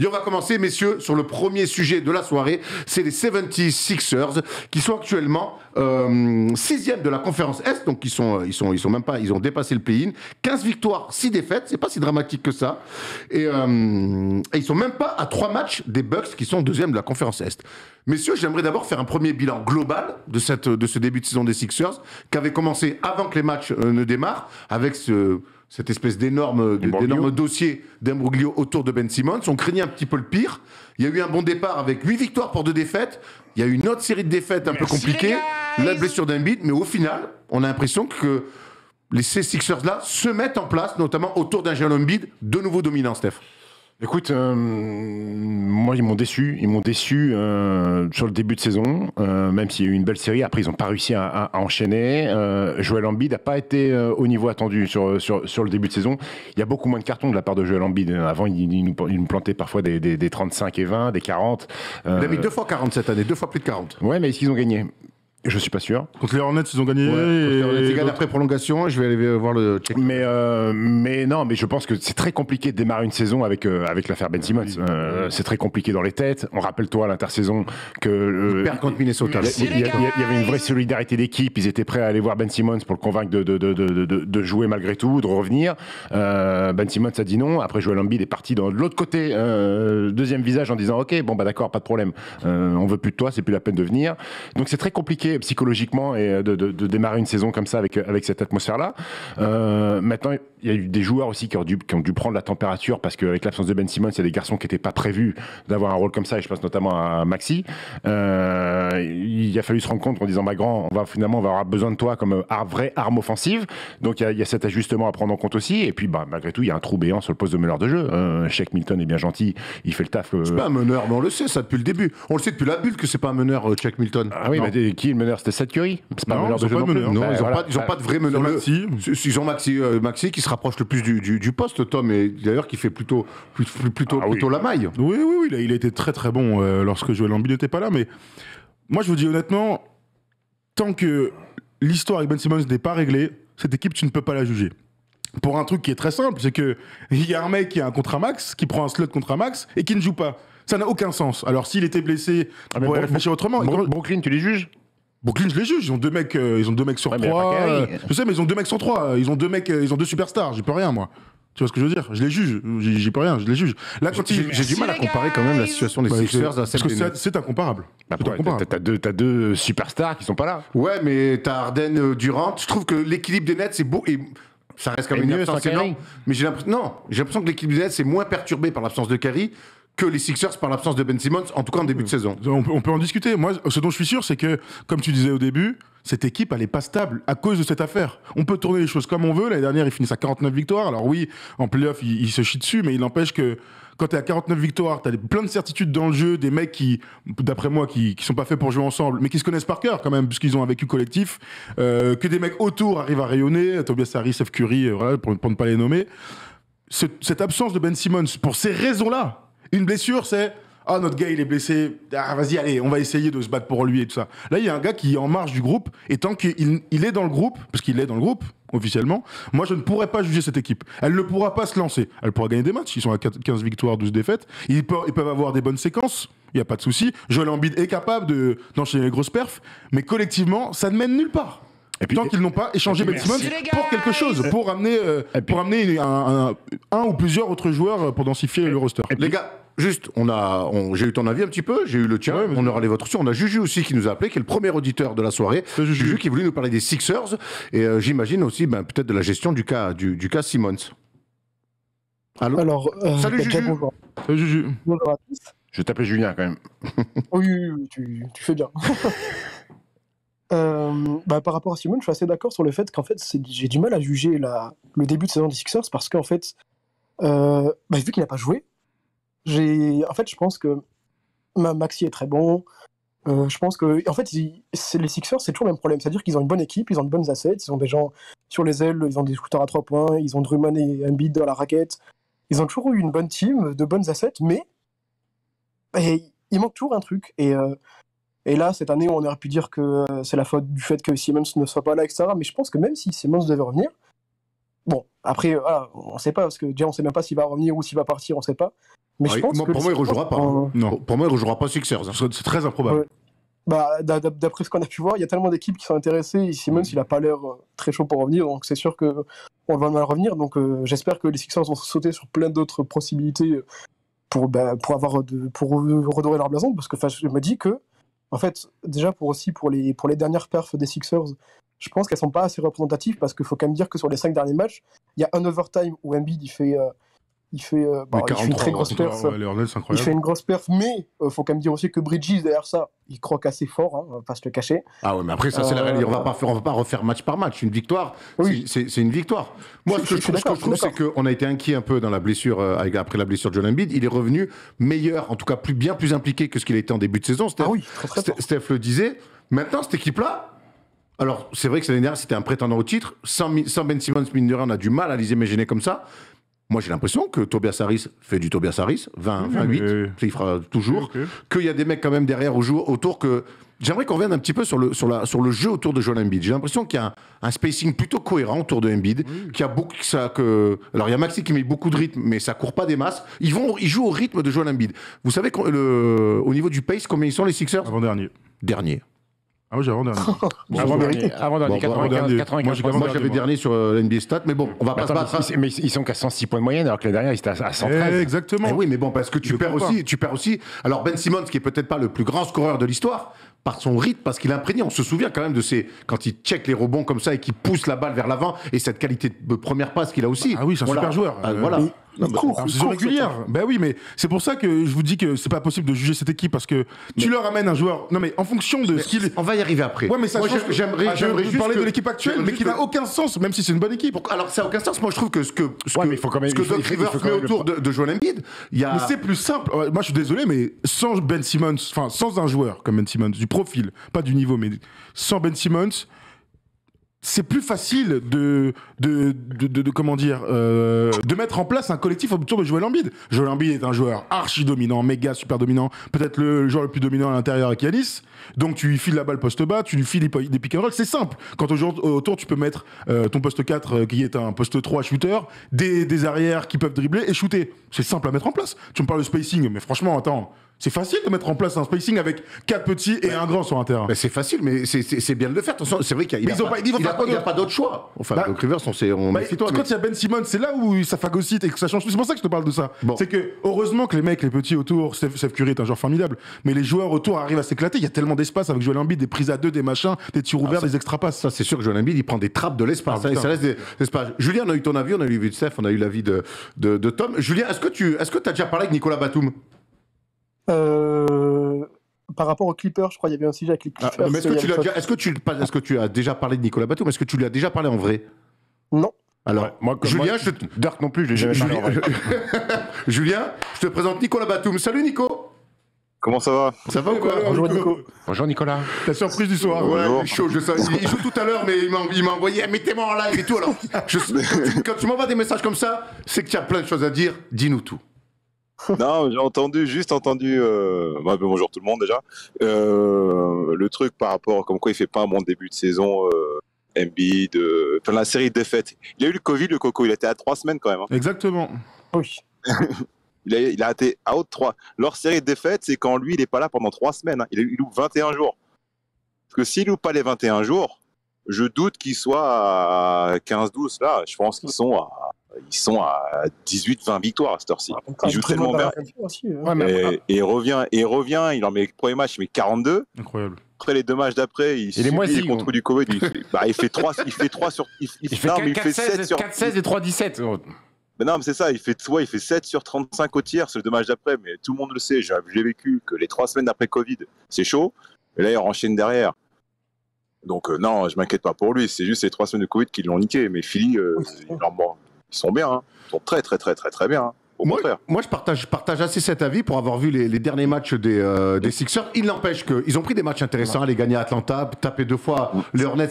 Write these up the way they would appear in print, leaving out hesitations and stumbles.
Et on va commencer, messieurs, sur le premier sujet de la soirée. C'est les 76ers qui sont actuellement 6e de la conférence Est. Donc, ils sont même pas, ils ont dépassé le play-in. 15 victoires, 6 défaites. C'est pas si dramatique que ça. Et ils sont même pas à 3 matchs des Bucks qui sont 2e de la conférence Est. Messieurs, j'aimerais d'abord faire un premier bilan global de ce début de saison des Sixers qui avait commencé avant que les matchs ne démarrent avec cette espèce d'énorme dossier d'imbroglio autour de Ben Simmons. On craignait un petit peu le pire. Il y a eu un bon départ avec 8 victoires pour 2 défaites. Il y a eu une autre série de défaites un peu compliquées. La blessure d'Embiid. Mais au final, on a l'impression que ces Sixers-là se mettent en place, notamment autour d'un Joel Embiid de nouveau dominant, Steph. Écoute, moi ils m'ont déçu sur le début de saison, même s'il y a eu une belle série. Après ils n'ont pas réussi à enchaîner. Joel Embiid n'a pas été au niveau attendu sur le début de saison. Il y a beaucoup moins de cartons de la part de Joel Embiid. Avant il nous plantait parfois des 35 et 20, des 40. Il a mis 2 fois 40 cette année, 2 fois plus de 40. Ouais, mais est-ce qu'ils ont gagné ? Je suis pas sûr. Contre les Hornets, ils ont gagné. Ils gagnent après prolongation. Je vais aller voir le check. Mais non, mais je pense que c'est très compliqué de démarrer une saison avec l'affaire Ben Simmons. C'est très compliqué dans les têtes. On rappelle-toi l'intersaison que ils perdent contre Minnesota. Il y avait une vraie solidarité d'équipe. Ils étaient prêts à aller voir Ben Simmons pour le convaincre de jouer malgré tout, de revenir. Ben Simmons a dit non. Après, Joel Embiid est parti de l'autre côté, deuxième visage, en disant OK, bon bah d'accord, pas de problème. On veut plus de toi, c'est plus la peine de venir. Donc c'est très compliqué psychologiquement et de démarrer une saison comme ça avec cette atmosphère-là. Maintenant, il y a eu des joueurs aussi qui ont dû prendre la température parce qu'avec l'absence de Ben Simmons, il y a des garçons qui n'étaient pas prévus d'avoir un rôle comme ça, et je pense notamment à Maxi. Il a fallu se rendre compte en disant, grand, on va avoir besoin de toi comme vraie arme offensive. Donc il y a cet ajustement à prendre en compte aussi. Et puis malgré tout, il y a un trou béant sur le poste de meneur de jeu. Shake Milton est bien gentil, il fait le taf. C'est pas un meneur, mais on le sait ça depuis le début. On le sait depuis la bulle que c'est pas un meneur, Shake Milton. Ah oui, mais qui est le meneur? C'était Seth Curry. C'est pas un meneur de jeu non plus. Non, ils n'ont pas de vrai meneur. Ils ont Maxi qui se rapproche le plus du poste, Tom, et d'ailleurs qui fait plutôt la maille. Oui, il a été très très bon lorsque Joel Embiid n'était pas là. Mais moi, je vous dis honnêtement, tant que l'histoire avec Ben Simmons n'est pas réglée, cette équipe, tu ne peux pas la juger. Pour un truc qui est très simple, c'est qu'il y a un mec qui a un contrat max, qui prend un slot contrat max et qui ne joue pas. Ça n'a aucun sens. Alors s'il était blessé, on pourrait réfléchir autrement. Brooklyn, tu les juges? Brooklyn, je les juge. Ils ont deux mecs sur 3. Je sais, mais ils ont 2 mecs sur 3. Ils ont 2 superstars. J'y peux rien, moi. Tu vois ce que je veux dire? Je les juge. J'y peux rien. Je les juge. Là, j'ai du mal à comparer quand même la situation des Sixers à celle des Nets. C'est incomparable. T'as 2 superstars qui sont pas là. Ouais, mais t'as Harden, Durant. Je trouve que l'équilibre des Nets c'est beau et ça reste quand même une absence énorme. Mais j'ai l'impression que l'équilibre des Nets c'est moins perturbé par l'absence de Curry que les Sixers par l'absence de Ben Simmons, en tout cas en début de saison. On peut en discuter. Moi, ce dont je suis sûr, c'est que, comme tu disais au début, cette équipe, elle n'est pas stable à cause de cette affaire. On peut tourner les choses comme on veut. L'année dernière, ils finissent à 49 victoires. Alors oui, en play-off, ils se chient dessus, mais il n'empêche que quand tu es à 49 victoires, tu as plein de certitudes dans le jeu, des mecs qui, d'après moi, qui sont pas faits pour jouer ensemble, mais qui se connaissent par cœur quand même, puisqu'ils ont un vécu collectif, que des mecs autour arrivent à rayonner, Tobias Harris, Steph Curry, voilà, pour ne pas les nommer. Cette absence de Ben Simmons, pour ces raisons-là, une blessure, c'est notre gars il est blessé, vas-y, allez, on va essayer de se battre pour lui et tout ça. Là, il y a un gars qui est en marge du groupe, et tant qu'il est dans le groupe, parce qu'il est dans le groupe, officiellement, moi je ne pourrais pas juger cette équipe. Elle ne pourra pas se lancer. Elle pourra gagner des matchs, ils sont à 15 victoires, 12 défaites. Ils peuvent avoir des bonnes séquences, il n'y a pas de souci. Joel Embiid est capable d'enchaîner les grosses perfs, mais collectivement, ça ne mène nulle part. Et puis, tant qu'ils n'ont pas échangé Ben Simmons pour quelque chose, pour amener un ou plusieurs autres joueurs pour densifier le roster. Les gars, juste, j'ai eu ton avis un petit peu, j'ai eu le tien, on aura les vôtres aussi. On a Juju aussi qui nous a appelé, qui est le premier auditeur de la soirée. Juju qui voulait nous parler des Sixers et j'imagine aussi peut-être de la gestion du cas Simmons. Allô? Alors, salut Juju. Bonjour. Salut Juju. Bonjour à tous. Je vais t'appeler Julien quand même. Oui, tu fais bien. Par rapport à Simon, je suis assez d'accord sur le fait qu'en fait, j'ai du mal à juger le début de saison des Sixers parce qu'en fait, vu qu'il n'a pas joué, je pense que Maxi est très bon. Je pense que, en fait, les Sixers, c'est toujours le même problème. C'est-à-dire qu'ils ont une bonne équipe, ils ont de bonnes assets, ils ont des gens sur les ailes, ils ont des shooters à 3 points, ils ont Drummond et Embiid dans la raquette. Ils ont toujours eu une bonne team, de bonnes assets, mais il manque toujours un truc. Et là, cette année, on aurait pu dire que c'est la faute du fait que Simmons ne soit pas là, etc. Mais je pense que même si Simmons devait revenir, bon, Après, voilà, on sait pas, parce que déjà, on sait même pas s'il va revenir ou s'il va partir, on sait pas. Mais je pense que pour moi, il rejouera pas. Non. Pour moi, il rejouera pas Sixers. C'est très improbable. Ouais. Bah, d'après ce qu'on a pu voir, il y a tellement d'équipes qui sont intéressées. Et Simmons, il a pas l'air très chaud pour revenir, donc c'est sûr que on va mal revenir. Donc j'espère que les Sixers vont sauter sur plein d'autres possibilités pour redorer leur blason, parce que je me dis que, en fait, déjà pour les dernières perfs des Sixers, je pense qu'elles sont pas assez représentatives, parce qu'il faut quand même dire que sur les 5 derniers matchs, il y a un overtime où Embiid il fait une très grosse perf. Les Hornets, c'est Il incroyable. fait une grosse perf, mais faut quand même dire aussi que Bridges, derrière ça, il croque assez fort, hein, on va pas se le cacher. Ah ouais, mais après, ça, c'est la réalité. On va pas refaire match par match. Une victoire, Oui. c'est une victoire. Moi, ce que je trouve, c'est qu'on a été inquiet un peu dans la blessure, après la blessure de Joel Embiid. Il est revenu meilleur, en tout cas bien plus impliqué que ce qu'il était en début de saison. Ah oui, très fort. Steph le disait. Maintenant, cette équipe-là, alors c'est vrai que l'année dernière, c'était un prétendant au titre. Sans Ben Simmons, mine de rien, on a du mal à les imaginer comme ça. Moi, j'ai l'impression que Tobias Harris fait du Tobias Harris, 28, il fera toujours. Okay. Qu'il y a des mecs quand même derrière autour que... J'aimerais qu'on revienne un petit peu sur le jeu autour de Joel Embiid. J'ai l'impression qu'il y a un spacing plutôt cohérent autour de Embiid. Qu'il y a beaucoup, alors, il y a Maxi qui met beaucoup de rythme, mais ça court pas des masses. Ils jouent au rythme de Joel Embiid. Vous savez, au niveau du pace, combien ils sont les Sixers ? Avant-dernier. Dernier. Ah oui, j'ai avant-dernier. Avant-dernier, 95. Moi, j'avais dernier sur l'NBA Stats, mais bon, on va pas se battre. Mais ils sont qu'à 106 points de moyenne, alors que l'année dernière, ils étaient à 113. Exactement. Eh oui, mais bon, parce que tu perds aussi. Alors Ben Simmons, qui est peut-être pas le plus grand scoreur de l'histoire, par son rythme, parce qu'il est imprégné. On se souvient quand même de quand il check les rebonds comme ça et qu'il pousse la balle vers l'avant, et cette qualité de première passe qu'il a aussi. Ah oui, c'est un super joueur. Voilà. Il court, En saison régulière. Ben oui, mais c'est pour ça que je vous dis que c'est pas possible de juger cette équipe, parce que tu leur amènes un joueur. Non, mais en fonction de ce qu'il est. On va y arriver après. Ouais, mais ça Moi, change. j'aimerais juste parler que- de l'équipe actuelle, mais qui n'a aucun sens, même si c'est une bonne équipe. Alors, ça n'a aucun sens. Moi, je trouve que ce que mais il faut quand même- Doc il faut Rivers quand met même autour de Joel Embiid, il y a... Mais c'est plus simple. Moi, je suis désolé, mais sans Ben Simmons, enfin, sans un joueur comme Ben Simmons, du profil, pas du niveau, mais sans Ben Simmons, c'est plus facile de mettre en place un collectif autour de Joel Embiid. Joel Embiid est un joueur archi dominant, méga super dominant, peut-être le joueur le plus dominant à l'intérieur avec Giannis. Donc tu lui files la balle poste bas, tu lui files des pick and roll, c'est simple. Quand autour tu peux mettre ton poste 4 qui est un poste 3 shooter, des arrières qui peuvent dribbler et shooter. C'est simple à mettre en place. Tu me parles de spacing, mais franchement, attends, c'est facile de mettre en place un spacing avec 4 petits et un grand sur un terrain. Ben, c'est facile, mais c'est bien de le faire. Attention, c'est vrai qu'il n'y Mais a pas d'autre choix. Enfin, Doc Rivers, méfie-toi. Quand il y a Ben Simmons, c'est là où ça phagocyte et que ça change tout. C'est pour ça que je te parle de ça. Bon. C'est que, heureusement que les mecs, les petits autour, Steph Curry est un joueur formidable, mais les joueurs autour arrivent à s'éclater. Il y a tellement d'espace avec Joel Embiid, des prises à deux, des machins, des tirs ouverts, des extra passes. Ça, c'est sûr que Joel Embiid, il prend des trappes de l'espace. Ah, Et ça putain. laisse des espaces. Julien, on a eu ton avis, on a eu l'avis de Steph, on a eu l'avis de Tom. Julien, est-ce que tu as déjà parlé avec Nicolas Batum? Par rapport aux Clippers, je crois qu'il y avait un sujet avec les Clippers. Mais est-ce que tu as déjà parlé de Nicolas Batum? Est-ce que tu lui as déjà parlé en vrai? Non. Alors, Julien, Dirk non plus, je l'ai jamais parlé en vrai. Julien, je te présente Nicolas Batum. Salut Nico. Comment ça va? Ça va ou quoi? Bonjour Nico. Bonjour Nicolas. La surprise du soir. Ouais, Bonjour. il est chaud, je sais. Il joue tout à l'heure, mais il m'a envoyé, mettez-moi en live et tout. Alors, quand tu m'envoies des messages comme ça, c'est que tu as plein de choses à dire. Dis-nous tout. Non, j'ai juste entendu. Bonjour tout le monde déjà. Le truc par rapport, comme quoi il fait pas un bon début de saison. Embiid, enfin la série de défaites. Il a eu le Covid, le Coco. Il était à 3 semaines quand même. Hein. Exactement. Oui. Il a été out 3. Leur série de défaites, c'est quand lui, il est pas là pendant 3 semaines. Hein. Il loupe 21 jours. Parce que s'il loupe pas les 21 jours, je doute qu'il soit à 15-12 là. Je pense qu'ils sont à 18-20 victoires à cette heure-ci. Il joue tellement bien. Aussi, Ouais, mais Et il revient, il en met le premier match, il met 42. Incroyable. Après les 2 matchs d'après, il est moisi, subit les contre du Covid. Il fait 3 sur. il fait 4-16 et 3-17. Mais non, mais c'est ça, il fait 7 sur 35 au tiers, c'est le 2 matchs d'après, mais tout le monde le sait. J'ai vécu que les 3 semaines d'après Covid, c'est chaud. Et là, il enchaîne derrière. Donc, non, je m'inquiète pas pour lui. C'est juste les 3 semaines de Covid qui l'ont niqué. Mais Philly, ils sont bien. Hein. Ils sont très, très, très, très, très bien. Hein. Au contraire. Moi, je partage assez cet avis pour avoir vu les derniers matchs des Sixers. Il n'empêche qu'ils ont pris des matchs intéressants, aller gagner à Atlanta, taper 2 fois les Hornets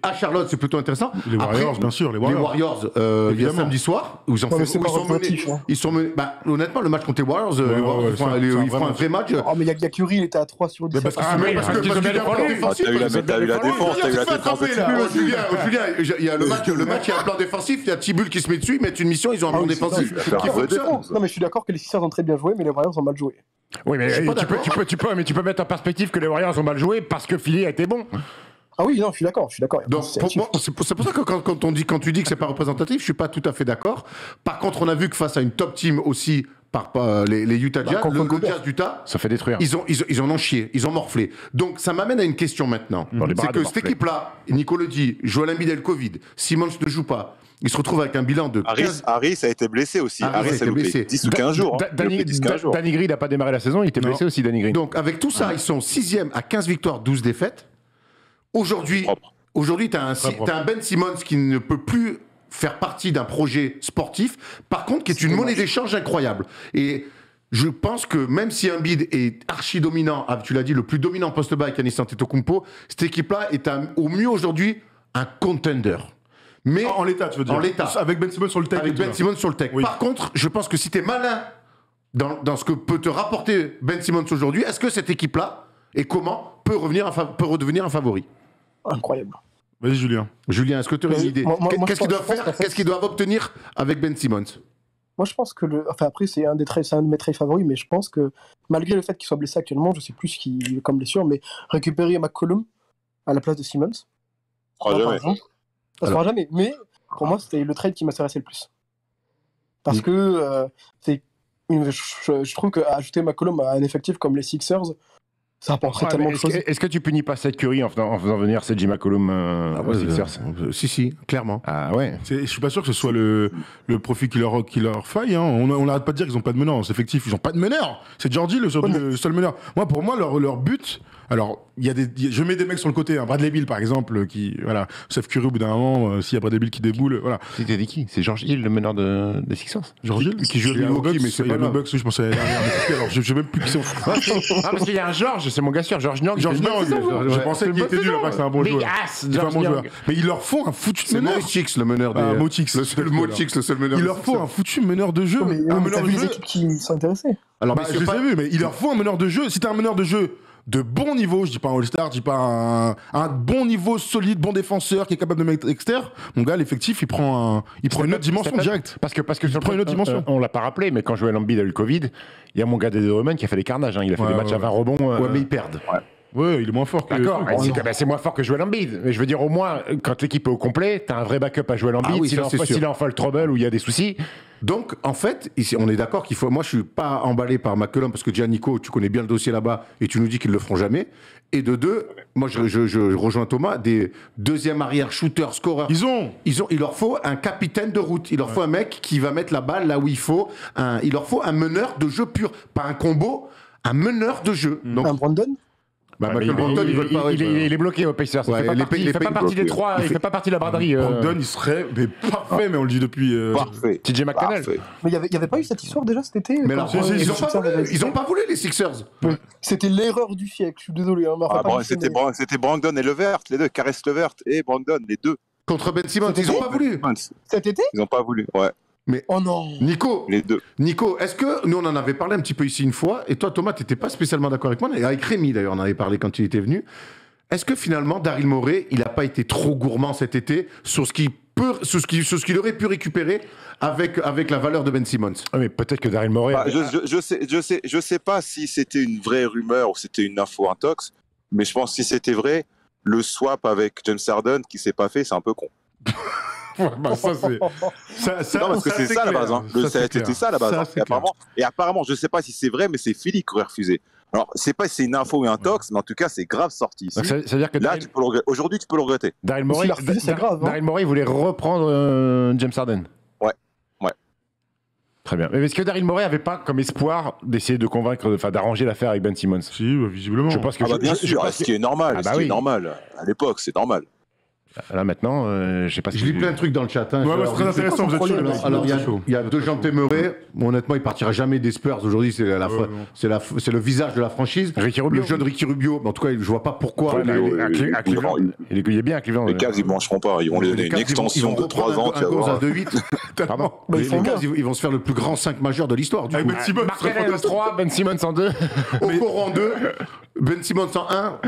à Charlotte, c'est plutôt intéressant. Les Warriors, bien sûr, les Warriors. Il y a samedi soir, où ils ont Non, mais fait, c'est où pas ils sont menés. relatif, hein. Ils sont menés. Bah, honnêtement, le match contre les Warriors, les Warriors, ils font un vrai match. Oh, mais il y a Curry, il était à 3 sur 10. parce que Ah, mais parce qu'ils ont bien défendu. T'as eu la défense, t'as eu la défense. Julien, il y a le match, il y a un plan défensif, il y a Tibulle qui se met dessus, ils mettent une mission, ils ont un plan défensif qui fonctionne. Non, mais je suis d'accord que les Sixers ont très bien joué, mais les Warriors ont mal joué. Oui, mais Je suis pas tu peux mettre en perspective que les Warriors ont mal joué parce que Philly a été bon. Ah oui, non, je suis d'accord. Donc, pour moi, c'est pour ça que quand tu dis que c'est pas représentatif, je suis pas tout à fait d'accord. Par contre, on a vu que face à une top team aussi, par les Utah Jazz, le Jazz d'Utah, Ça fait détruire. ils en ont chié, ils ont morflé. Donc ça m'amène à une question maintenant. Dans les bras C'est de que cette morflé. équipe-là, Nico le dit, Joel Embiid a le Covid, Simmons ne joue pas. Il se retrouve avec un bilan de 15... Harris a été blessé aussi. Harris a été a loupé blessé. 10 ou 15 jours. Il a loupé 10-15 jours. Danny Green n'a pas démarré la saison, il était blessé aussi, Danny Green. Donc avec tout ça, ils sont 6e à 15 victoires, 12 défaites. Aujourd'hui, tu as un Ben Simmons qui ne peut plus faire partie d'un projet sportif, par contre qui est une monnaie d'échange incroyable. Et je pense que même si Embiid est archi dominant, tu l'as dit, le plus dominant post-bas avec Giannis Antetokounmpo, cette équipe-là est au mieux aujourd'hui un contender. Mais En l'état, tu veux dire. En l'état. Avec Ben Simmons sur le tech. avec Ben Simmons sur le tech. Oui. Par contre, je pense que si tu es malin dans ce que peut te rapporter Ben Simmons aujourd'hui, est-ce que cette équipe-là, et comment, peut redevenir un favori? Incroyable. Vas-y, Julien. Julien, est-ce que tu as une idée moi, Qu'est-ce qu'ils je doivent pense faire qu'en fait, Qu'est-ce qu'ils doivent obtenir avec Ben Simmons? Moi, je pense que Enfin, après, c'est un de mes traits favoris, mais je pense que malgré le fait qu'il soit blessé actuellement, je sais plus ce qu'il est comme blessure, mais récupérer McCollum à la place de Simmons. Ça sera jamais. Ça se fera jamais. Mais pour moi, c'était le trade qui m'intéressait le plus. Parce que je trouve qu'ajouter McCollum à un effectif comme les Sixers, ça apporterait tellement de choses. Est-ce que tu punis pas Seth Curry en faisant venir CJ McCollum aux Sixers? Si, clairement. Ah ouais. Je suis pas sûr que ce soit le profil qui leur faille. Hein. On n'arrête pas de dire qu'ils ont pas de meneur. C'est effectif, ils ont pas de meneur. C'est Georgie le seul meneur. Pour moi, leur but. Alors, je mets des mecs sur le côté. Hein. Bradley Beal, par exemple, qui voilà. Seth Curry, au bout d'un moment, s'il y a Bradley Beal qui déboule, voilà. C'était dit qui? C'est George Hill, le meneur des Sixers? George Hill qui joue il y a au hockey, Bucks, mais c'est il y a pas le grave. Bucks, oui, je pensais à la dernière. Alors, je sais même plus qui c'est. Ah, parce qu'il y a un George, c'est mon gars sûr, George Nyang. George Nyang, je pensais qu'il était nul, après c'est un bon joueur. Big ass, C'est un bon joueur. Mais il leur faut un foutu C'est meneur. Mochix, le meneur des... Mochix. Le seul meneur. Il des leur faut Sixers. un foutu meneur de jeu. Mais Un t'as meneur de vu les jeu. équipes qui sont intéressées. Alors, Bah, messieurs, je les pas- ai vus, mais il leur faut un meneur de jeu. Si t'as un meneur de jeu de bon niveau, je dis pas un All-Star, je dis pas un bon niveau solide, bon défenseur qui est capable de mettre externe, mon gars, l'effectif, il prend une autre dimension directe. Parce que sur prend une autre dimension. on l'a pas rappelé, mais quand Joel Embiid a eu le Covid, il y a mon gars des Roman qui a fait des carnages. Hein. Il a fait Ouais, des matchs ouais, à 20 rebonds. Ouais, mais ils perdent. Ouais, il est moins fort que. D'accord, c'est moins fort que Joel Embiid. Mais je veux dire, au moins, quand l'équipe est au complet, t'as un vrai backup à Joel Embiid. Ah oui, s'il ça, c'est sûr. est en foul trouble ou il y a des soucis. Donc, en fait, ici, on est d'accord qu'il faut. Moi, je suis pas emballé par McCollum parce que Giannico, tu connais bien le dossier là-bas et tu nous dis qu'ils le feront jamais. Et de deux, moi, je rejoins Thomas, des deuxième arrière shooter scoreurs. Il leur faut un capitaine de route. Il leur faut un mec qui va mettre la balle là où il faut. Il leur faut un meneur de jeu pur, pas un combo, un meneur de jeu. Donc, Un Brandon Michael Brandon, ils veulent pas. il est bloqué au Pacers. Ouais, Il fait pas partie des trois. Il fait pas partie de la braderie. Brandon, il serait parfait, mais on le dit depuis. Parfait. TJ McConnell. Parfait. Mais il n'y avait pas eu cette histoire déjà cet été Mais alors, quand, les Sixers avaient- ils ont pas voulu les Sixers. C'était l'erreur du siècle, je suis désolé. Hein, mais enfin, pas C'était mais- c'était Brandon et Levert, les deux. Caress Levert et Brandon, les deux. Contre Ben Simmons, ils ont pas voulu. Cet été Ils n'ont pas voulu, ouais, Oh non Nico, les deux. est-ce que nous on en avait parlé un petit peu ici une fois et toi Thomas t'étais pas spécialement d'accord avec moi et avec Rémi d'ailleurs on en avait parlé quand il était venu. Est-ce que finalement Daryl Morey il a pas été trop gourmand cet été sur ce qu'il aurait pu récupérer avec la valeur de Ben Simmons? Ah, mais peut-être que Daryl Morey. Bah, je sais pas si c'était une vraie rumeur ou c'était une info intox, mais je pense que si c'était vrai, le swap avec James Harden qui s'est pas fait, c'est un peu con. Bah, ça, c'est. Non, parce que c'est ça à la base. Hein. C'était ça à la base. Hein. Et apparemment, je sais pas si c'est vrai, mais c'est Philly qui aurait refusé. Alors, c'est pas si c'est une info ou un tox, mais en tout cas, c'est grave sorti ici. Donc, ça veut dire que Là, aujourd'hui, tu peux le regretter. Daryl S'il Morey, a refusé, c'est grave, hein. Daryl Morey voulait reprendre James Harden. Ouais. Très bien. Mais est-ce que Daryl Morey avait pas comme espoir d'essayer de convaincre, enfin d'arranger l'affaire avec Ben Simmons? Si, visiblement. Je pense que Ah bah bien sûr, pense ce qui est normal. Ah bah ce qui oui. est normal. À l'époque, c'est normal. Là maintenant, je sais pas si Je lis plein de trucs dans le chat. Hein. Ouais, c'est très intéressant, vous êtes chaud. Alors, il y a deux gens téméraires. Honnêtement, il partira jamais des Spurs. Aujourd'hui, c'est le visage de la franchise. Ricky Rubio. Le jeune Ricky Rubio. Mais en tout cas, je vois pas pourquoi. À Cleveland. Il est bien à Cleveland. Les Cavs, ils mangeront pas. Ils vont lui donner une extension de 3 ans. Un 11 à 2-8. Pardon. Bah, Les Cavs, ils vont se faire le plus grand 5 majeur de l'histoire. Avec Ben Simmons, ce serait Markkanen en fantastique. 3, Ben Simmons en 2. Okoro en 2, Ben Simmons en 1.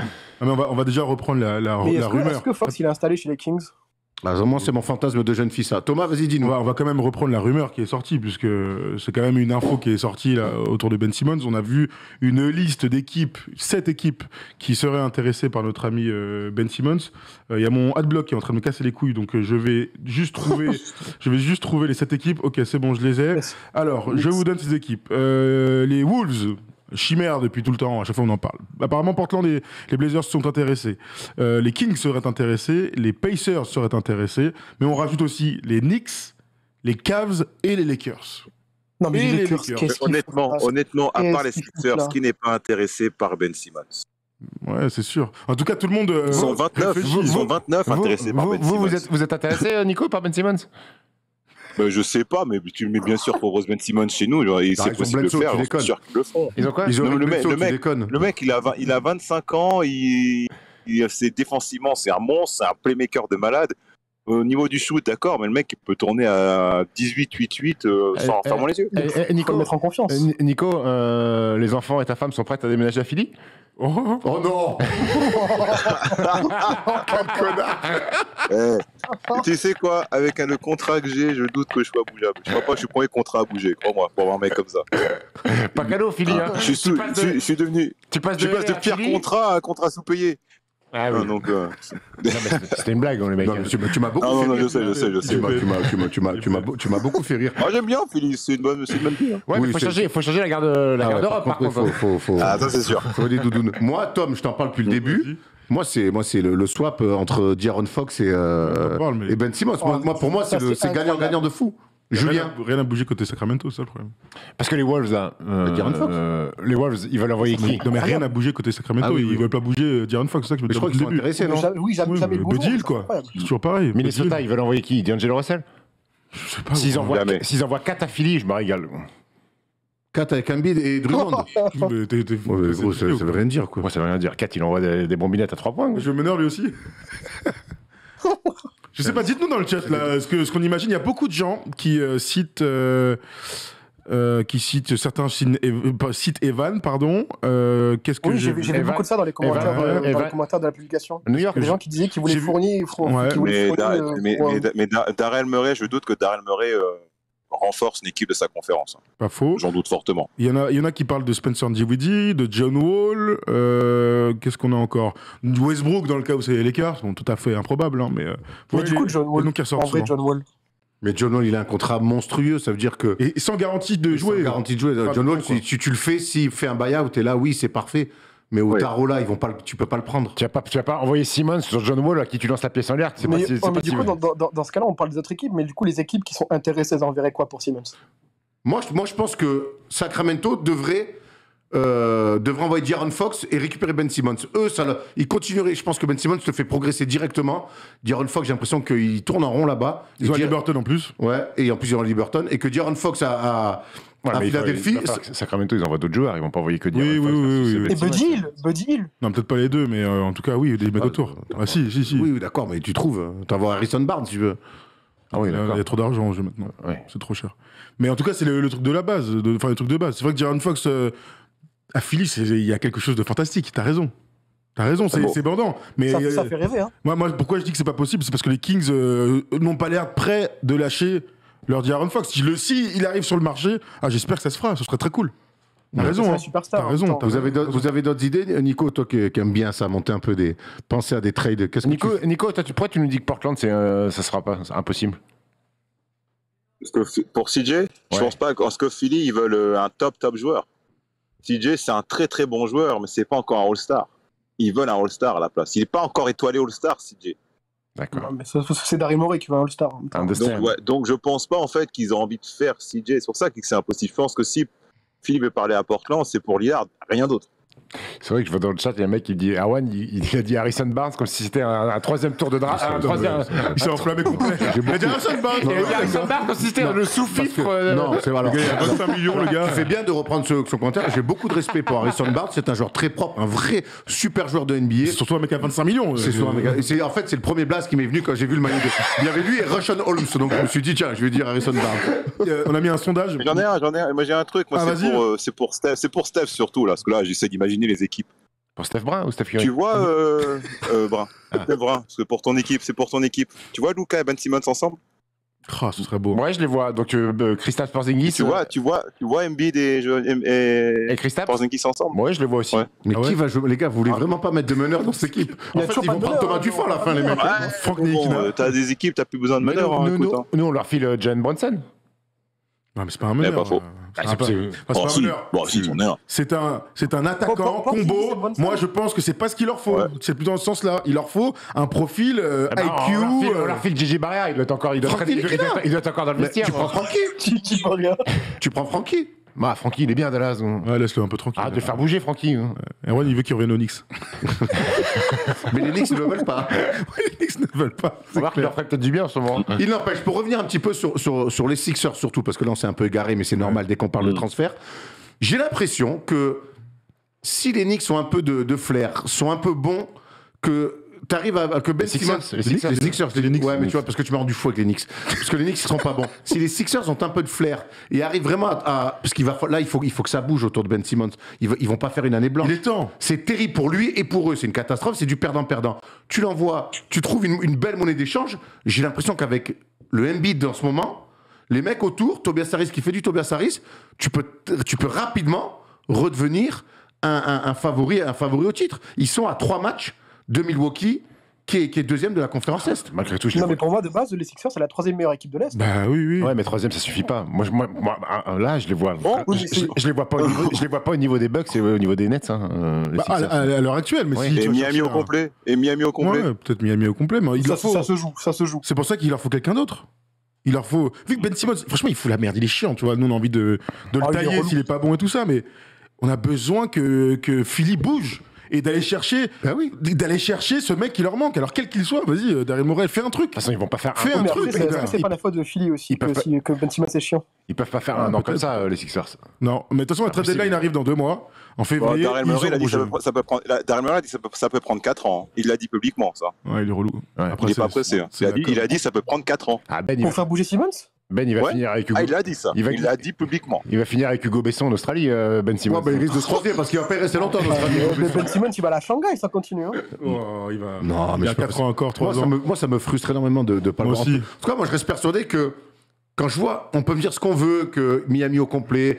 Ah, mais on va déjà reprendre la Mais est-ce rumeur. que Fox il est installé chez les Kings? Moi, c'est mon fantasme de jeune fille, ça. Thomas, vas-y, On dis-nous. va quand même reprendre la rumeur qui est sortie, puisque c'est quand même une info qui est sortie là, autour de Ben Simmons. On a vu une liste d'équipes, 7 équipes qui seraient intéressées par notre ami Ben Simmons. Il y a mon adblock qui est en train de me casser les couilles, donc je vais juste trouver les 7 équipes. Ok, c'est bon, je les ai. Yes. Alors, je vous donne ces équipes. Les Wolves. Chimère depuis tout le temps, à chaque fois on en parle. Apparemment, Portland et les Blazers sont intéressés. Les Kings seraient intéressés, les Pacers seraient intéressés, mais on rajoute aussi les Knicks, les Cavs et les Lakers. Non, mais Et les les Lakers, Lakers. qu'est-ce qu'ils font là? Honnêtement, à part les Qu'est-ce qu'ils foutent Sixers, là qui n'est pas intéressé par Ben Simmons. Ouais, c'est sûr. En tout cas, tout le monde. Ils sont 29, réfléchit. ils sont 29 intéressés par Ben Simmons. Vous êtes intéressé, Nico, par Ben Simmons? Je sais pas, mais tu mets bien sûr propose Ben Simmons chez nous, genre, ils c'est ont possible de Bledsoe, le tu faire, déconnes. je suis sûr qu'ils le font. Ils ont quoi? Ils ont Non, le le mec- mec, le tu mec- déconnes. Le mec, il a 25 ans, c'est défensivement, c'est un monstre, c'est un playmaker de malade. Au niveau du shoot, d'accord, mais le mec il peut tourner à 18-8-8 sans fermant les yeux. Eh, Faut le Nico, mettre en confiance. Nico, les enfants et ta femme sont prêts à déménager à Philly? Oh, Oh non. Quel connard. Tu sais quoi, avec le contrat que j'ai, je doute que je sois bougeable. Je crois pas que je suis le premier contrat à bouger, crois-moi, pour avoir un mec comme ça. Pas cadeau, Philly. Hein. Je suis devenu. Tu passes Tu passes de à pire Philly. contrat à un contrat sous-payé. Ah Non, oui. donc, Non, mais c'était une blague, hein, les mecs. Non, mais tu m'as beaucoup non, fait non, rire. je sais. Tu m'as beaucoup fait rire. Moi j'aime bien Philly, c'est une bonne fille. Hein. Ouais, Oui, mais c'est- faut changer la garde Ah ouais, garde-robe, par contre. faut- Ah, ça c'est sûr. faut des doudounes. Moi, Tom, je t'en parle depuis le début. Moi, c'est le swap entre D'Aaron Fox et Ben Simmons. Pour moi, ça, c'est c'est gagnant-gagnant de fou. Julien. Rien à bouger côté Sacramento, c'est ça le problème. Parce que les Wolves, là, D'Aaron Fox. les Wolves, ils veulent envoyer qui? Non, mais rien à bouger côté Sacramento. Ah oui, Ils oui. veulent pas bouger D'Aaron Fox, c'est ça que je me Mais je dis crois qu'ils sont depuis le début. intéressés, non? Oui, jamais Ouais, le mais boulot, deal, c'est quoi. incroyable. C'est toujours pareil. Minnesota, ils veulent envoyer qui? D'Angelo Russell? Je sais pas. S'ils ouais. envoient 4 à Philly, je me régale. 4 avec Embiid et Drummond. Mais t'es- Ouais, mais gros, ça veut rien dire, quoi. Moi, ça veut rien dire. 4, il envoie des bombinettes à 3 points. Je m'énerve lui aussi. Je sais pas, dites-nous dans le chat là, ce qu'on imagine. Il y a beaucoup de gens qui citent certains sites Evan, pardon. Qu'est-ce que Oui, j'ai j'ai vu beaucoup de ça dans les commentaires, Evan- dans les commentaires de la publication. New York, Des gens qui disaient qu'ils voulaient j'ai vu- fournir. Ouais. qu'ils voulaient Mais fournir, Darrell Murray, je doute que Darrell Murray renforce l'équipe de sa conférence. pas faux. J'en doute fortement. Il y en a qui parlent de Spencer Dinwiddie, de John Wall. Qu'est-ce qu'on a encore? Westbrook dans le cas où c'est les Lakers. Bon, tout à fait improbable, hein, mais. Mais du coup, John Wall, donc qui ressort en vrai, souvent. John Wall. Mais John Wall, il a un contrat monstrueux. Ça veut dire que. Et sans garantie de jouer. Sans garantie de jouer. Enfin, John Wall, quoi. si tu le fais, s'il fait un buyout, t'es là, oui, c'est parfait. Mais au Ouais. tarot, là, tu peux pas le prendre. Tu vas pas envoyer Simmons sur John Wall à qui tu lances la pièce en l'air. C'est Mais, pas si- c'est mais pas du si- coup, dans ce cas-là, on parle des autres équipes, mais du coup, les équipes qui sont intéressées, elles enverraient quoi pour Simmons? Moi, je pense que Sacramento devrait envoyer D'Aaron Fox et récupérer Ben Simmons. Eux, ils continueraient. Je pense que Ben Simmons te fait progresser directement. D'Aaron Fox, j'ai l'impression qu'il tourne en rond là-bas. Ils ont Et Liberton en plus. Ouais, et en plus, ils ont Liberton. Et que D'Aaron Fox à Ouais, mais il va Philadelphie. falloir que Sacramento, ils envoient d'autres joueurs. Ils vont pas envoyer que Oui, D'Aaron oui, Fox, oui, parce que oui, c'est oui. Ben Et Simmons. Buddy Hill Non, peut-être pas les deux, mais en tout cas, oui, des mecs autour. Ah, si. Oui, d'accord, mais tu trouves. T'envoies Harrison Barnes, si tu veux. Ah oui, Il d'accord. y a trop d'argent en jeu maintenant. Ouais. C'est trop cher. Mais en tout cas, c'est le truc de la base. Enfin, le truc de base. C'est vrai que D'Aaron Fox, à Philly, il y a quelque chose de fantastique. T'as raison. C'est bon. c'est bandant. Mais ça fait rêver, hein. moi, pourquoi je dis que c'est pas possible, c'est parce que les Kings n'ont pas l'air prêts de lâcher leur D'Aaron Fox. Si il arrive sur le marché, j'espère que ça se fera. Ce serait très cool. T'as Ça raison. serait Hein. superstar, T'as en raison. même temps. Vous avez d'autres idées, Nico, toi qui aime bien ça, monter un peu penser à des trades. Qu'est-ce que Nico, pourquoi tu nous dis que Portland, ça sera pas c'est impossible? Parce que pour CJ, je pense pas parce que Philly, ils veulent un top joueur. CJ, c'est un très très bon joueur, mais c'est pas encore un All-Star. Ils veulent un All-Star à la place. Il n'est pas encore étoilé All-Star, CJ. D'accord. Non, mais c'est Daryl Morey qui va All-Star. en même temps. Donc je pense pas en fait qu'ils ont envie de faire CJ. C'est pour ça que c'est impossible. Je pense que si Philly veut parler à Portland, c'est pour Lillard, rien d'autre. C'est vrai que je vois dans le chat, il y a un mec qui dit Arwan, il a dit Harrison Barnes comme si c'était un troisième tour de draft. Il s'est enflammé complet. Il a dit Harrison Barnes. Il a dit Harrison Barnes comme si c'était le sous-fifre. Non, c'est voilà. Il a 25 millions, le gars. Tu fais bien de reprendre son commentaire. J'ai beaucoup de respect pour Harrison Barnes. C'est un joueur très propre, un vrai super joueur de NBA. C'est surtout un mec à 25 millions. C'est souvent un mec. En fait, c'est le premier blast qui m'est venu quand j'ai vu le maillot de. Il y avait lui et Russian Holmes. Donc je me suis dit, tiens, je vais dire Harrison Barnes. On a mis un sondage. J'en ai un. Moi, j'ai un truc. Moi, c'est pour Steph surtout, là. Parce que là, j'essaie d'imaginer les équipes. Pour Steph Brun ou Steph Curry? Tu vois, Brun. Steph Brun, parce que pour ton équipe, c'est pour ton équipe. Tu vois Luka et Ben Simmons ensemble? Oh, ce serait beau. Ouais, je les vois. Donc, Kristaps Porzingis. Tu vois Embiid et Kristaps Porzingis ensemble? Ouais, je les vois aussi. Ouais. Mais Ah ouais qui va jouer? Les gars, vous voulez vraiment pas mettre de meneur dans cette équipe? Il y En a fait, toujours ils pas vont de prendre meneur, Thomas Dufort à la fin, les mecs. Franck Bon, Ntilikina. t'as des équipes, t'as plus besoin de Mais meneur. nous, on leur file Jalen Brunson. Non, mais c'est pas un meneur. pas faux. C'est pas un meneur. Bon, si, j'en ai un. C'est un attaquant Pour combo. utiliser Brunson. Moi, je pense que c'est pas ce qu'il leur faut. Ouais. C'est plutôt dans ce sens-là. Il leur faut un profil IQ. On leur file Gigi Barrea. Il doit être encore dans le vestiaire. Tu prends Francky. Tu peux rien. Tu prends Francky. Bah, Francky, il est bien, Dallas. Ouais, laisse-le un peu tranquille. Arrête de le faire bouger, Francky. Erwan, il veut qu'il revienne aux Knicks. Mais les Knicks ne le veulent pas. Les Knicks ne veulent pas. Faut voir qu'il leur ferait peut-être du bien en ce moment. Il n'empêche, pour revenir un petit peu sur les Sixers surtout, parce que là on s'est un peu égaré, mais c'est normal dès qu'on parle de transfert, j'ai l'impression que si les Knicks ont un peu de flair, sont un peu bons, que t'arrives à que Ben Simmons, Les Sixers. les Knicks, ouais, mais tu vois, parce que tu m'as rendu fou avec les Knicks, parce que les Knicks ils seront pas bons. Si les Sixers ont un peu de flair et arrivent vraiment parce qu'il va là il faut que ça bouge autour de Ben Simmons. Ils vont pas faire une année blanche. Il est temps. C'est terrible pour lui et pour eux. C'est une catastrophe. C'est du perdant-perdant. Tu l'envoies, tu trouves une belle monnaie d'échange. J'ai l'impression qu'avec le Embiid en ce moment, les mecs autour, Tobias Harris qui fait du Tobias Harris, tu peux rapidement redevenir un favori au titre. Ils sont à 3 matchs de Milwaukee, qui est deuxième de la conférence Est. Malgré tout, je les Non, mais vois. pour moi, de base, les Sixers, c'est la 3e meilleure équipe de l'Est. Bah oui. Ouais, mais troisième, ça suffit pas. Moi, là, je les vois. oui, Je les vois pas. Je les vois pas au niveau des Bucks et au niveau des Nets. Les Bah, Sixers. à l'heure actuelle, mais Ouais. si tu Et vas Miami chercher au complet. Et Miami au complet. Ouais, peut-être Miami au complet, mais il leur faut. Ça se joue. C'est pour ça qu'il leur faut quelqu'un d'autre. Il leur faut. Vu que Ben Simmons, franchement, il fout la merde, il est chiant, tu vois. Nous, on a envie de le Ah, il est tailler relou. s'il est pas bon et tout ça, mais on a besoin que Philly bouge et d'aller chercher ce mec qui leur manque. Alors, quel qu'il soit, vas-y, Daryl Morey, fais un truc. De toute façon, ils vont pas faire Fais un Mais truc, après, les est-ce gars. que c'est pas la faute de Philly aussi ils peuvent pas- que Ben Simmons est chiant? Ils peuvent pas faire un an comme peut-être. ça, les Sixers. Non, mais de toute façon, la trade Impossible. deadline arrive dans 2 mois. En Bon, février, Daryl ils Morey, il a ont dit que bougé. ça peut prendre. Daryl Morey a dit que ça peut prendre 4 ans. Il l'a dit publiquement, ça. Ouais, il est relou. Ouais. Il est pas pressé. Hein. Il a dit que ça peut prendre 4 ans. Ah, Ben, Pour faire bouger Simmons? il va Ouais. finir avec Hugo. Ah, il a dit ça. Il va- Il l'a dit publiquement. Il va finir avec Hugo Besson en Australie, Ben Simmons. Ouais, bah, il risque de se croiser parce qu'il va pas y rester longtemps. Ben Simmons, il va à la Shanghai, ça continue. Hein. Oh, il va. Non, mais il a c'est pas 4 ans encore, 3 ans. Moi, ça me frustre énormément de pas le Moi voir. aussi. En tout cas, moi, je reste persuadé que quand je vois, on peut me dire ce qu'on veut, que Miami au complet,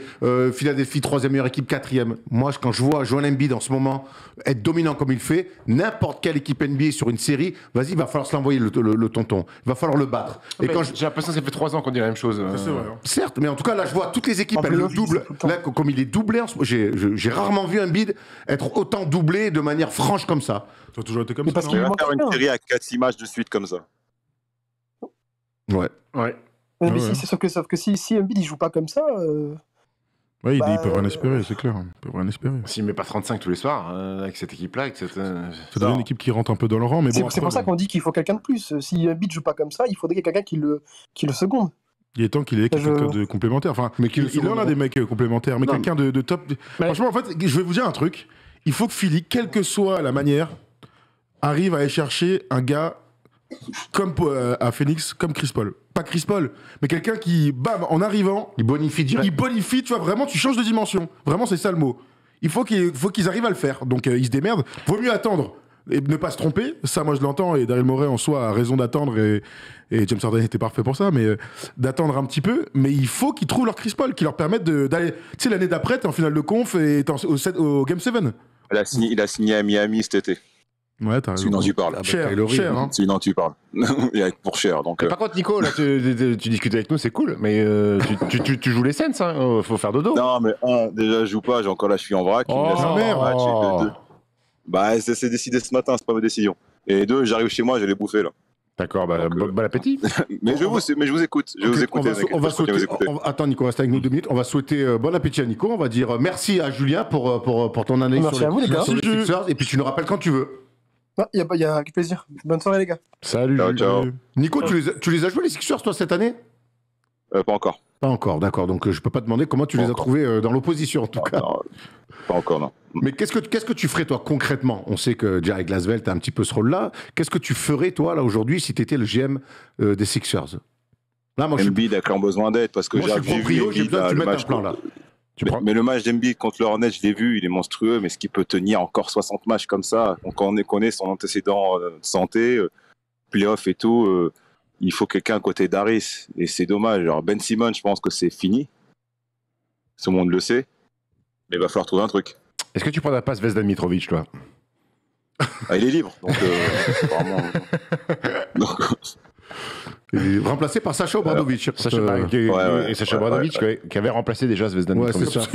Philadelphie 3e meilleure équipe, 4e. Moi, quand je vois Joel Embiid en ce moment être dominant comme il fait, n'importe quelle équipe NBA sur une série, vas-y, il va falloir se l'envoyer le tonton. Il va falloir le battre. Et quand J'ai l'impression que ça fait 3 ans qu'on dit la même chose. C'est vrai. Hein. Certes, mais en tout cas, là, je vois toutes les équipes, En elles le playoff, doublent. c'est tout le temps. Là, comme il est doublé, j'ai rarement vu un bid être autant doublé de manière franche comme ça. Tu as toujours été comme Mais ça. parce non qu'il Il va manque faire une rien. série à 4 matchs de suite comme ça. Ouais. Ouais. Mais ouais. sauf que si Embiid il joue pas comme ça, Ouais, ils Bah, peuvent rien espérer, c'est clair. Ils peuvent rien espérer. S'il met pas 35 tous les soirs, avec cette équipe-là, avec cette. Ça devient une équipe qui rentre un peu dans le rang, mais bon. c'est pour ça qu'on dit qu'il faut quelqu'un de plus. Si Embiid joue pas comme ça, il faudrait qu'il y ait quelqu'un qui le seconde. Il est temps qu'il ait quelqu'un de complémentaire. Enfin, Mais qu'il il en a des mecs complémentaires, mais Non, quelqu'un de top. Franchement, en fait, je vais vous dire un truc. Il faut que Philly, quelle que soit la manière, arrive à aller chercher un gars comme à Phoenix, comme Chris Paul. Pas Chris Paul, mais quelqu'un qui, bam, en arrivant, Il bonifie direct. il bonifie, tu vois, vraiment, tu changes de dimension. Vraiment, c'est ça le mot. Il faut qu'ils arrivent à le faire. Donc, ils se démerdent. Vaut mieux attendre et ne pas se tromper. Ça, moi, je l'entends. Et Daryl Morey, en soi, a raison d'attendre. Et James Harden était parfait pour ça. Mais d'attendre un petit peu. Mais il faut qu'ils trouvent leur Chris Paul, qui leur permettent d'aller. Tu sais, l'année d'après, t'es en finale de conf et t'es au Game 7. Il a signé à Miami cet été. Ouais, t'as C'est raison. une dont tu parles. Cher, Kylo Irving. cher, hein. C'est une dont tu parles. Il a pour cher. Donc, Par contre, Nico, là, tu discutes avec nous, c'est cool, mais tu joues les scènes, hein, faut faire dodo. non, mais déjà, je joue pas. J'ai encore la cheville en vrac. Il me laisse Oh, un merde. match, et deux. Bah, c'est décidé ce matin. C'est pas ma décision. Et 2, j'arrive chez moi, je l'ai bouffé là. D'accord, bon appétit. Mais je vous écoute. Je vous écoute. Attends, Nico, reste avec nous 2 minutes. On va souhaiter bon appétit à Nico. On va dire merci à Julien pour ton analyse Merci à vous, les gars. sur les Sixers. Et puis tu nous rappelles quand tu veux. Il y a avec plaisir. Bonne soirée, les gars. Salut. Ciao. Nico, tu les as joués les Sixers, toi, cette année? Pas encore. Pas encore, d'accord. Donc je peux pas demander comment tu les as trouvés dans l'opposition, en tout cas. Non, pas encore, non. Mais qu'est-ce que tu ferais, toi, concrètement? On sait que Jerry Glaswell, tu as un petit peu ce rôle-là. Qu'est-ce que tu ferais, toi, là, aujourd'hui, si tu étais le GM des Sixers? Là, moi, Embiid a clairement besoin d'aide parce que moi, je suis proprio, j'ai besoin que tu mettes un plan, là. Mais le match d'Embiid contre le Hornets, je l'ai vu, il est monstrueux, mais est-ce qu'il peut tenir encore 60 matchs comme ça? Quand on connaît son antécédent de santé, playoff et tout, il faut quelqu'un à côté d'Harris. Et c'est dommage. Alors Ben Simmons, je pense que c'est fini. Tout le monde le sait. Mais il va falloir trouver un truc. Est-ce que tu prendras pas Zvezdan Mitrovic, toi? Ah, il est libre. Donc, apparemment. Remplacé par Sacha Obradovic. Sacha Obradovic qui avait remplacé déjà Zvezdan Mitrovic. C'est ça.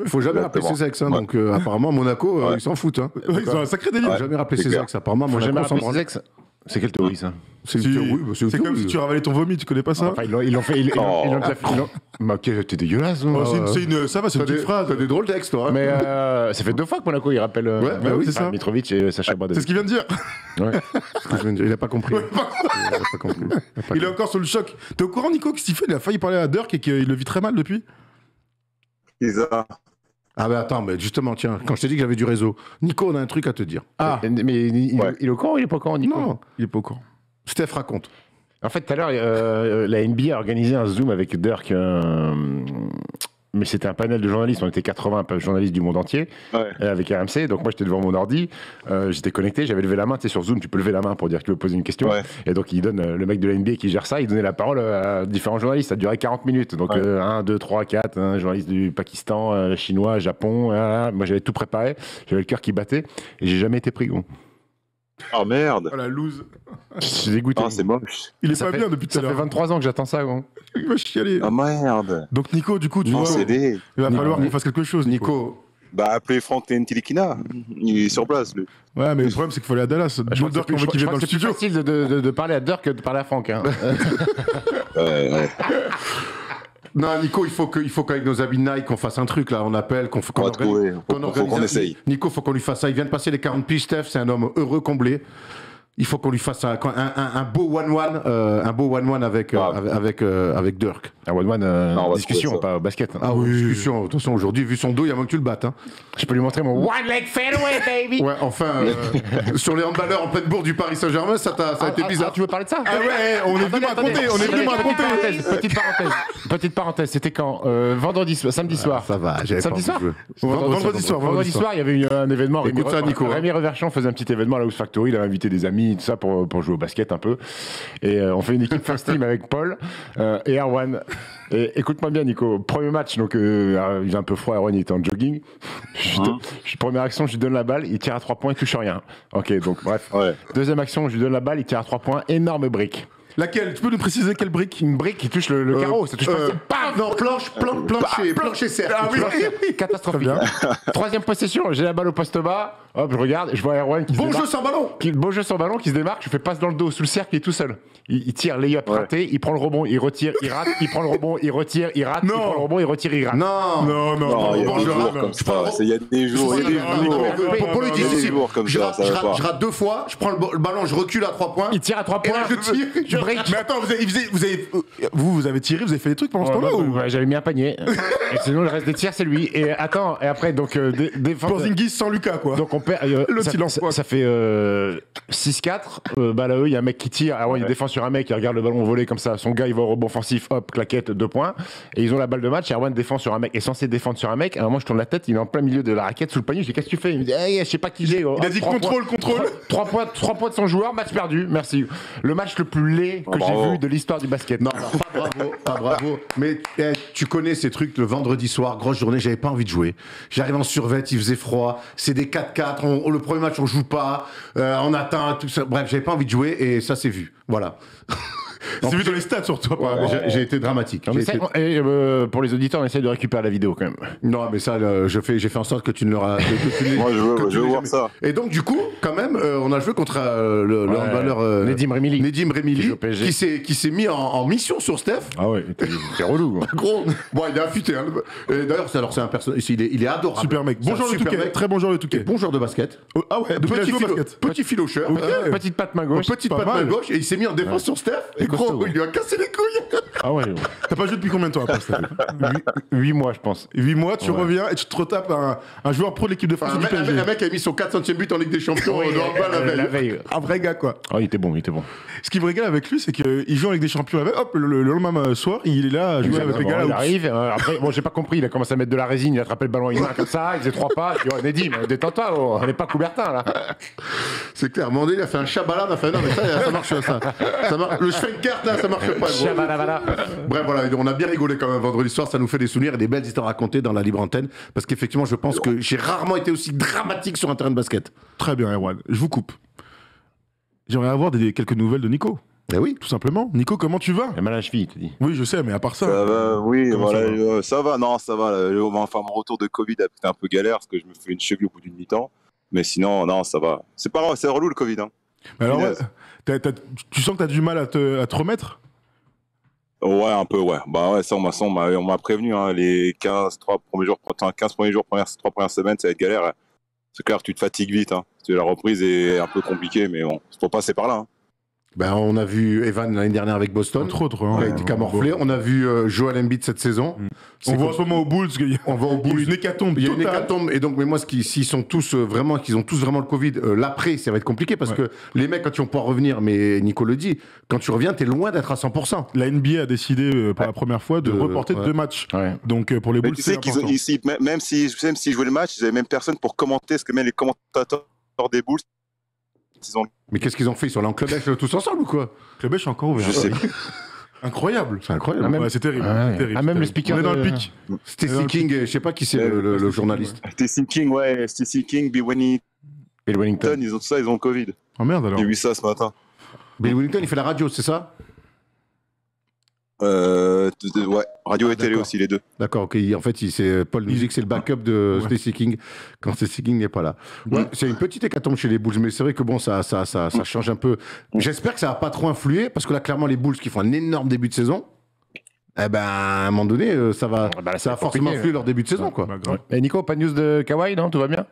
Faut jamais rappeler ses ex. Donc apparemment, Monaco, ils s'en foutent. Hein. Ils ont un sacré délire. Faut jamais rappeler ses ex. Apparemment, Monaco s'en branle. C'est quelle théorie, ça? C'est comme si tu ravalais ton vomi, tu connais pas ça? Enfin, ils l'ont fait. Mais ok, t'es dégueulasse. Ça va, c'est une petite phrase. T'as des drôles d'ex, toi. Mais ça fait 2 fois que Monaco, il rappelle oui, c'est ça. Mitrovic et Sacha Obradovic. C'est ce qu'il vient de dire. Il a pas compris. Il est encore sur le choc. T'es au courant, Nico, que Stephen a failli parler à Dirk et qu'il le vit très mal depuis? Ah bah attends, mais justement, tiens, quand je t'ai dit que j'avais du réseau, Nico, on a un truc à te dire. Ah, mais il est au courant ou il est pas au courant, Nico? Non, il est pas au courant. Steph, raconte. En fait, tout à l'heure, la NBA a organisé un Zoom avec Dirk, mais c'était un panel de journalistes, on était 80 journalistes du monde entier, avec RMC, donc moi j'étais devant mon ordi, j'étais connecté, j'avais levé la main, tu sais, sur Zoom, tu peux lever la main pour dire que tu veux poser une question, et donc il donne, le mec de la NBA qui gère ça, il donnait la parole à différents journalistes, ça durait 40 minutes, donc 1, 2, 3, 4, un journaliste du Pakistan, chinois, Japon, moi j'avais tout préparé, j'avais le cœur qui battait, et j'ai jamais été pris, gros. Oh merde! Oh la loose! Je suis dégoûté. Ah, c'est moche. Il est pas bien depuis tout à l'heure. Ça fait 23 ans que j'attends ça, gros. Il va chialer. Ah merde! Donc Nico, du coup, tu vois, il va falloir qu'on fasse quelque chose, Nico. Bah, appelez Franck Ntilikina. Il est sur place, lui. Ouais, mais le problème, c'est qu'il faut aller à Dallas. Je crois que c'est plus facile de parler à Dirk que de parler à Franck. Hein. Ouais. Non, Nico, il faut qu'avec nos habits Nike, on fasse un truc, là, on appelle, qu'on essaye. Nico, faut qu'on lui fasse ça. Il vient de passer les 40 piges, Steph, c'est un homme heureux, comblé. Il faut qu'on lui fasse un beau one-one avec Dirk. Un one-one discussion, pas basket. Hein. Ah oui, discussion. De toute façon, aujourd'hui, vu son dos, il y a moins que tu le battes. Hein. Je peux lui montrer mon one-leg fadeaway, baby. Ouais, enfin, sur les handballeurs en pleine bourre du Paris Saint-Germain, ça a été bizarre. Tu veux parler de ça? Ah ouais, on est venu à raconter. Petite parenthèse, c'était quand? Samedi soir. Ça va, j'avais Samedi pas soir. Vendredi soir, il y avait eu un événement. Écoute ça, Nico. Rémi Reverchon faisait un petit événement à la House Factory, il avait invité des amis, tout ça, pour jouer au basket un peu. Et on fait une équipe first team avec Paul et Erwan. Et écoute-moi bien, Nico. Premier match, donc il faisait un peu froid, Erwan, il était en jogging. Première action, je lui donne la balle, il tire à 3 points, il touche rien. Ok, donc bref. Ouais. Deuxième action, je lui donne la balle, il tire à 3 points, énorme brique. Laquelle? Tu peux nous préciser quelle brique? Une brique qui touche le carreau, ça touche pas. Non, plancher cercle. Ah oui. Catastrophique. Troisième possession, j'ai la balle au poste bas. Hop, je regarde, je vois Erwan qui se démarque. Bon jeu sans ballon qui se démarque, je fais passe dans le dos, sous le cercle, il est tout seul. Il tire, layup raté, il prend le rebond, il retire, il rate, il prend le rebond, il retire, il rate, il prend le rebond, il retire, il rate. Non. Il y a des jours comme ça. Il y a des jours. Pour le dire, je rate 2 fois, je prends le ballon, je recule à 3 points. Il tire à 3 points, je tire, je break. Mais attends, vous avez tiré, vous avez fait des trucs pendant ce temps-là ou? J'avais mis un panier. Et sinon, le reste des tirs, c'est lui. Et attends, et après, donc, défense. Porzingis sans Lucas, quoi. Donc, on perd. Ça fait 6-4. Là, il y a un mec qui tire. Alors, il défend sur un mec, il regarde le ballon voler comme ça. Son gars, il va au rebond offensif, hop, claquette, 2 points. Et ils ont la balle de match. Erwan défend sur un mec, est censé défendre sur un mec. À un moment, je tourne la tête, il est en plein milieu de la raquette, sous le panier. Je dis, qu'est-ce que tu fais? Il me dit, je sais pas qui j'ai. Il a dit contrôle. 3 points de son joueur, match perdu. Merci. Le match le plus laid que j'ai vu de l'histoire du basket. Non, pas bravo. Mais tu connais ces trucs, le vendredi soir, grosse journée, j'avais pas envie de jouer. J'arrive en survêt, il faisait froid. C'est des 4-4. Le premier match, on joue pas. On attend, tout ça. Bref, j'avais pas envie de jouer et ça s'est vu. Voilà. C'est vu dans les stats surtout. Ouais, mais j'ai été dramatique. On J'ai essaie- été- et, pour les auditeurs, on essaie de récupérer la vidéo quand même. Non, mais ça, j'ai fait en sorte que tu ne l'auras. que tu l'aies- Moi, je que veux, tu je veux l'aies voir jamais. ça. Et donc, du coup, quand même, on a joué contre le Ouais. handballeur Nedim Remili. Nedim Qui Remili, joue au PSG. qui s'est mis en mission sur Steph. Ah ouais, c'est relou. Gros, bon, il est affûté. Hein. Et d'ailleurs, c'est un personnage. Il est adorable. Super mec. C'est Bon un joueur de super Touquet. mec. Très bon joueur de Et Touquet. bon joueur de basket. Oh, ah ouais, depuis la Petit, joué au basket. petit filocheur. Ok. Petite patte main gauche. Petite pas patte main mal. gauche. Et il s'est mis en défense sur Steph. Et gros, costaud, il lui a cassé les couilles. Ah ouais, T'as pas joué depuis combien de temps après ça 8 mois, je pense. 8 mois, tu reviens et tu te retapes un joueur pro de l'équipe de France Un du PSG. mec a mis son 400e but en Ligue des Champions de handball la veille. Un vrai gars quoi. Ah, il était bon, il était bon. Ce qui me régale avec lui, c'est qu'il joue en Ligue des Champions la veille. Hop, le lendemain soir, il est là à jouer avec les gars. Il là, arrive, après, bon, j'ai pas compris, il a commencé à mettre de la résine, il a attrapé le ballon à une main comme ça, il faisait 3 pas, il dit, oh, Nedim, détends-toi, oh, on n'est pas Coubertin là. C'est clair. À un moment donné, il a fait un chabalade. Il a fait non, mais ça marche ça marche. Le Schwenkart là, ça marche pas. gros. Chabalabala. Bref, voilà, on a bien rigolé quand même vendredi soir. Ça nous fait des souvenirs et des belles histoires à raconter dans la libre antenne. Parce qu'effectivement, je pense que j'ai rarement été aussi dramatique sur un terrain de basket. Très bien, Erwan. Je vous coupe. J'aimerais avoir quelques nouvelles de Nico, Eh oui. tout simplement. Nico, comment tu vas Il a mal à la cheville, tu dis. Oui, je sais, mais à part ça. Ça va, oui, Comment voilà, ça va ça va. Enfin, mon retour de Covid a été un peu galère parce que je me fais une cheville au bout d'une mi-temps. Mais sinon, non, ça va. C'est pas grave, c'est relou le Covid. Hein. Mais alors, ouais, Punaise. tu sens que t'as du mal à te remettre Ouais, un peu, ouais. Bah ouais, ça, on m'a prévenu, hein, les 15 premiers jours, 3 premières semaines, ça va être galère. Hein. C'est clair, tu te fatigues vite. Hein. La reprise est un peu compliquée, mais bon, faut passer par là. Hein. Ben, on a vu Evan l'année dernière avec Boston. Entre autres. Il a été camorflé. On a vu Joel Embiid cette saison. On voit en ce moment au Bulls qu'il y a On va au bout. une hécatombe. Il y a une totale. hécatombe et donc mais moi s'ils sont tous qu'ils ont tous vraiment le Covid l'après ça va être compliqué parce que les mecs quand ils vont pouvoir revenir mais Nico le dit quand tu reviens t'es loin d'être à 100%. La NBA a décidé pour la première fois de De- reporter ouais. 2 matchs. Ouais. Donc pour les Mais Bulls, tu c'est sais qu'ils important. même s'ils jouaient le match, ils n'avaient même personne pour commenter, parce que même les commentateurs des Bulls, ils ont. Mais qu'est-ce qu'ils ont fait? Ils sont allés en club tous ensemble ou quoi? Le Bêche est encore ouvert. Je sais. Incroyable. C'est incroyable. Ah, même- Ouais, c'est terrible. Ah, c'est terrible, ah, même c'est le terrible. speaker On est dans de- le pic. Stacey King, je sais pas qui c'est le journaliste. Stacey King, ouais, Stacey King, Bill Wellington, Bill Wellington. ils ont tout ça, ils ont le Covid. Oh merde alors. J'ai vu ça ce matin. Bill Wellington il fait la radio c'est ça? Ouais, radio et télé d'accord. aussi, les deux. D'accord, ok. En fait, c'est Paul Music, c'est le backup de Ouais. Stacey King quand Stacey King n'est pas là. Ouais, c'est une petite hécatombe chez les Bulls, mais c'est vrai que bon, ça change un peu. J'espère que ça va pas trop influer, parce que là, clairement, les Bulls qui font un énorme début de saison, eh ben, à un moment donné, ça va, Ah bah là, ça va c'est forcément compliqué, influer leur début de saison, quoi. Bah, grave. Et Nico, pas de news de Kawhi, non? Tout va bien?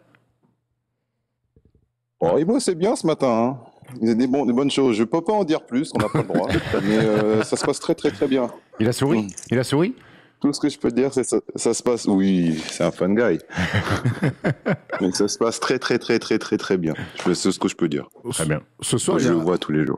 Bon, Ibo, c'est bien ce matin. Hein. Il y a des bonnes choses. Je peux pas en dire plus, on n'a pas le droit. Mais ça se passe très, très, très bien. Il a souri? Mm. Il a souri? Tout ce que je peux te dire, c'est ça se passe. Oui, c'est un fun guy. Mais ça se passe très, très, très, très, très, très bien. C'est ce que je peux dire. Très bien. Ce soir, Je il y le a- vois tous les jours.